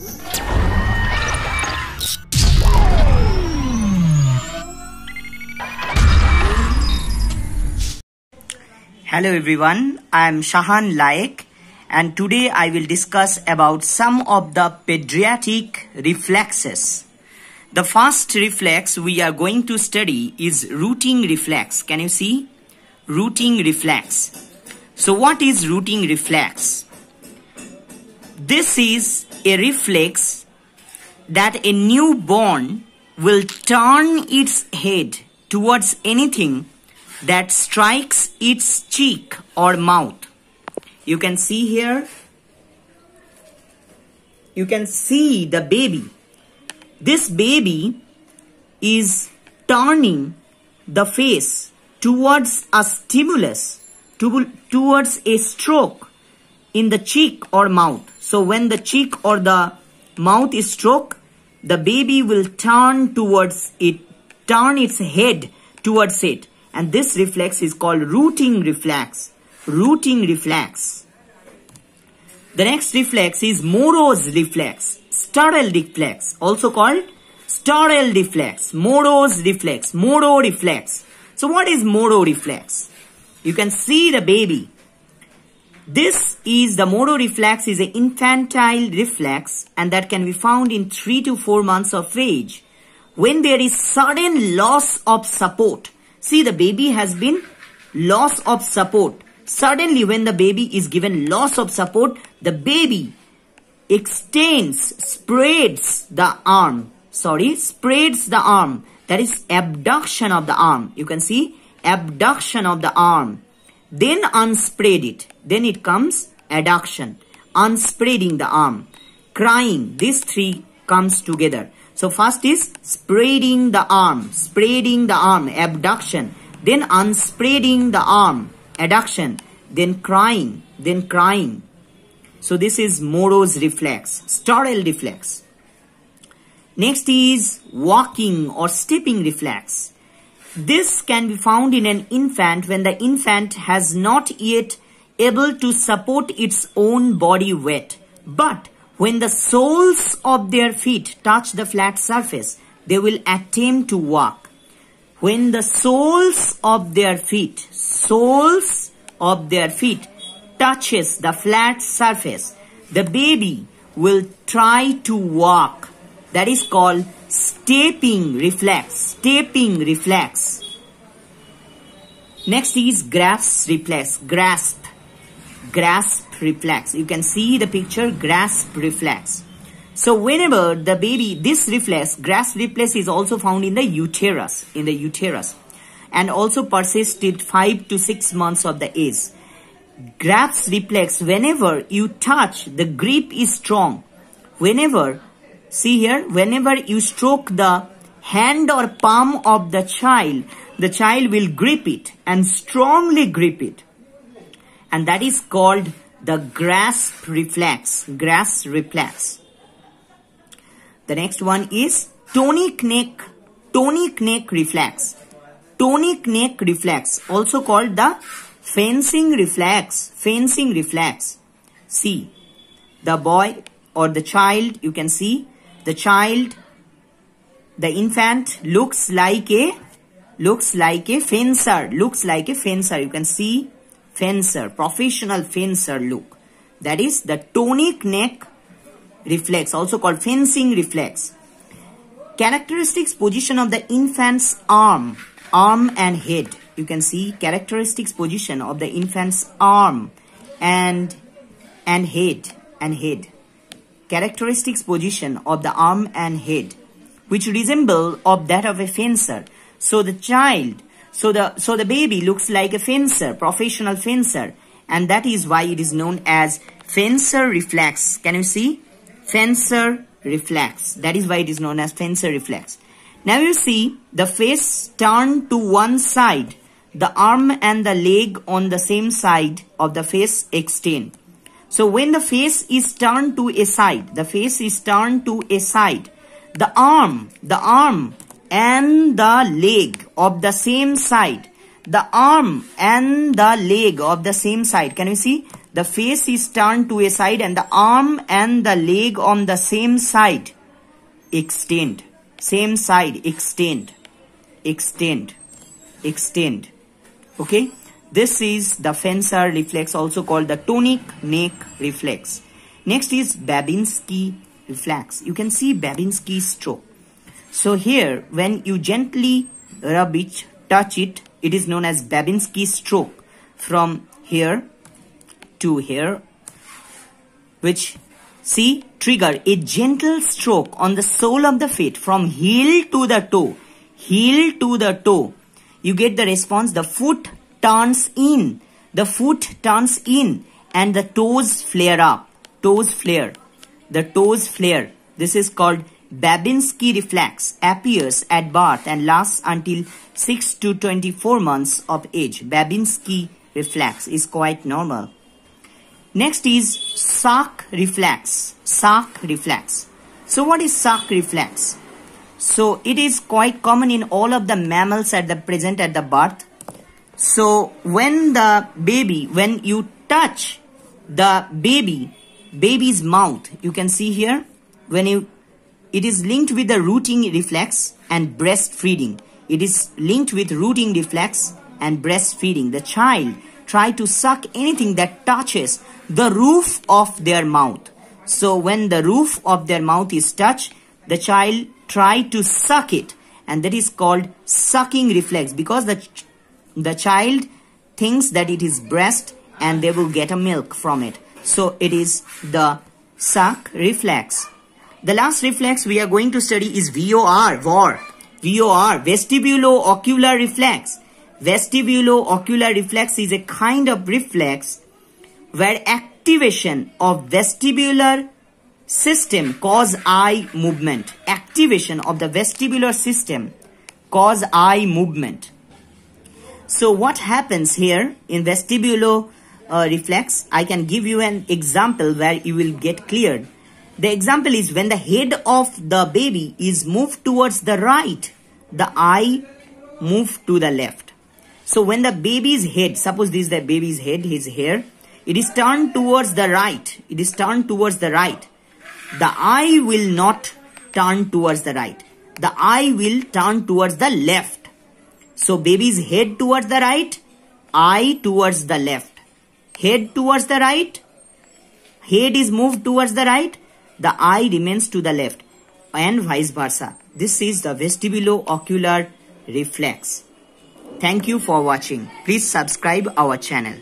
Hello everyone, I am Shahan Laik and today I will discuss about some of the pediatric reflexes. The first reflex we are going to study is rooting reflex. Can you see? Rooting reflex. So what is rooting reflex? This is a reflex that a newborn will turn its head towards anything that strikes its cheek or mouth. You can see here, you can see the baby. This baby is turning the face towards a stimulus, towards a stroke in the cheek or mouth. So when the cheek or the mouth is struck, the baby will turn towards it, turn its head towards it. And this reflex is called rooting reflex. Rooting reflex. The next reflex is Moro's reflex. Startle reflex. Also called startle reflex. Moro's reflex. Moro reflex. So what is Moro reflex? You can see the baby. This is the Moro reflex is an infantile reflex and that can be found in 3 to 4 months of age. When there is sudden loss of support. See, the baby has been loss of support. Suddenly, when the baby is given loss of support, the baby extends, spreads the arm. Spreads the arm. That is abduction of the arm. You can see abduction of the arm. Then unspread it. Then it comes adduction. Unspreading the arm. Crying. These three comes together. So first is spreading the arm, abduction, then unspreading the arm, adduction, then crying. So this is Moro's reflex, startle reflex. Next is walking or stepping reflex. This can be found in an infant when the infant has not yet able to support its own body weight, but when the soles of their feet touch the flat surface, they will attempt to walk. When the soles of their feet touches the flat surface, the baby will try to walk. That is called stepping reflex. Next is grasp reflex. Grasp reflex. You can see the picture, grasp reflex. So whenever the baby, this reflex, grasp reflex is also found in the uterus, and also persisted 5 to 6 months of the age. Grasp reflex, whenever you touch, the grip is strong. Whenever, see here, whenever you stroke the hand or palm of the child will grip it and strongly grip it. And that is called the grasp reflex. The next one is tonic neck reflex. Tonic neck reflex, also called the fencing reflex. See, the boy or the child, you can see the child, the infant looks like a fencer. You can see fencer, professional fencer look. That is the tonic neck reflex, also called fencing reflex. Characteristics position of the infant's arm and head. You can see characteristics position of the infant's arm and head. Characteristics position of the arm and head, which resemble of that of a fencer. So the child, so the baby looks like a fencer, professional fencer, and that is why it is known as fencer reflex. Can you see? Fencer reflex. That is why it is known as fencer reflex. Now you see the face turned to one side, the arm and the leg on the same side of the face extend. So when the face is turned to a side, the arm and the leg of the same side, can you see? the face is turned to a side and the arm and the leg on the same side extend. Same side extend. Extend. Extend. Okay. This is the Fencer reflex, also called the tonic neck reflex. Next is Babinski reflex. You can see Babinski stroke. So here, when you gently rub it, touch it, it is known as Babinski stroke. From here to here, which, see, trigger a gentle stroke on the sole of the feet from heel to the toe. Heel to the toe. You get the response. The foot turns in. The foot turns in and the toes flare up. Toes flare. The toes flare. This is called Babinski reflex. Appears at birth and lasts until 6 to 24 months of age. Babinski reflex is quite normal. Next is Sach reflex. Sach reflex. So what is Sach reflex? So it is quite common in all of the mammals at the present at the birth. So when the baby, when you touch the baby's mouth, you can see here, it is linked with the rooting reflex and breastfeeding. It is linked with rooting reflex and breastfeeding. The child try to suck anything that touches the roof of their mouth. So when the roof of their mouth is touched, the child try to suck it, and that is called sucking reflex, because the child thinks that it is breast and they will get a milk from it. So it is the suck reflex. The last reflex we are going to study is VOR, vestibulo-ocular reflex. Vestibulo-ocular reflex is a kind of reflex where activation of vestibular system cause eye movement. Activation of the vestibular system cause eye movement. So what happens here in vestibulo reflex? I can give you an example where you will get cleared. The example is when the head of the baby is moved towards the right, the eye move to the left. So when the baby's head, suppose this is the baby's head, his hair, it is turned towards the right. It is turned towards the right. The eye will not turn towards the right. The eye will turn towards the left. So baby's head towards the right, eye towards the left. Head towards the right, head is moved towards the right, the eye remains to the left, and vice versa. This is the vestibulo-ocular reflex. Thank you for watching. Please subscribe our channel.